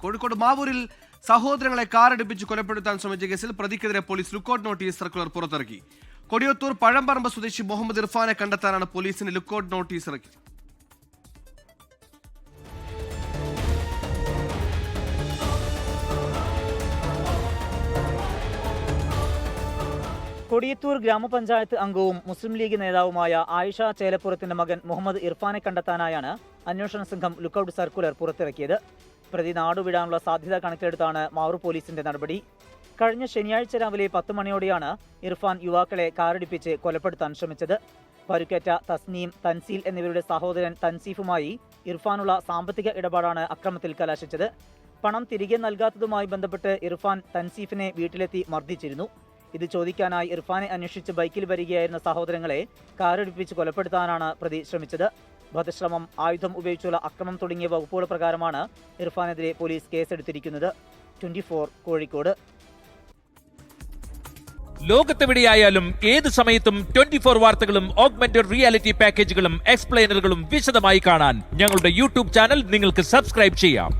കോഴിക്കോട് മാവൂരിൽ സഹോദരങ്ങളെ കാറടിപ്പിച്ച് കൊലപ്പെടുത്താൻ ശ്രമിച്ച കേസിൽ പ്രതിക്കെതിരെ പോലീസ് ലുക്കൌട്ട് നോട്ടീസ് സർക്കുലർ പുറത്തിറക്കി. കൊടിയത്തൂർ പഴംപറമ്പ് സ്വദേശി മുഹമ്മദ് ഇർഫാനെ കണ്ടെത്താനാണ് പോലീസിന് ലുക്കൌട്ട് നോട്ടീസ് ഇറക്കിയത്. കൊടിയത്തൂർ ഗ്രാമപഞ്ചായത്ത് അംഗവും മുസ്ലിം ലീഗ് നേതാവുമായ ആയിഷ ചേലപ്പുറത്തിന്റെ മകൻ മുഹമ്മദ് ഇർഫാനെ കണ്ടെത്താനായാണ് അന്വേഷണ സംഘം ലുക്കൌട്ട് സർക്കുലർ പുറത്തിറക്കിയത്. പ്രതി നാടുവിടാനുള്ള സാധ്യത കണക്കിലെടുത്താണ് മാവൂർ പോലീസിന്റെ നടപടി. കഴിഞ്ഞ ശനിയാഴ്ച രാവിലെ 10 മണിയോടെയാണ് ഇർഫാൻ യുവാക്കളെ കാറിടിപ്പിച്ച് കൊലപ്പെടുത്താൻ ശ്രമിച്ചത്. പരുക്കേറ്റ തസ്നീം, തൻസീൽ എന്നിവരുടെ സഹോദരൻ തൻസീഫുമായി ഇർഫാനുള്ള സാമ്പത്തിക ഇടപാടാണ് അക്രമത്തിൽ കലാശിച്ചത്. പണം തിരികെ നൽകാത്തതുമായി ബന്ധപ്പെട്ട് ഇർഫാൻ തൻസീഫിനെ വീട്ടിലെത്തി മർദ്ദിച്ചിരുന്നു. ഇത് ചോദിക്കാനായി ഇർഫാനെ അന്വേഷിച്ച് ബൈക്കിൽ വരികയായിരുന്ന സഹോദരങ്ങളെ കാറിടിപ്പിച്ച് കൊലപ്പെടുത്താനാണ് പ്രതി ശ്രമിച്ചത്. വധശ്രമം, ആയുധം ഉപയോഗിച്ചുള്ള അക്രമം തുടങ്ങിയ വകുപ്പുകൾ പ്രകാരമാണ് ഇർഫാനെതിരെ പോലീസ് കേസെടുത്തിരിക്കുന്നത്. 24 കോഴിക്കോട്. ലോകത്തെവിടെയായാലും ഏത് സമയത്തും 24 വാർത്തകളും ഓഗ്മെന്റഡ് റിയാലിറ്റി പാക്കേജുകളും എക്സ്പ്ലെയിനറുകളും വിശദമായി കാണാൻ ഞങ്ങളുടെ യൂട്യൂബ് ചാനൽ നിങ്ങൾക്ക് സബ്സ്ക്രൈബ് ചെയ്യാം.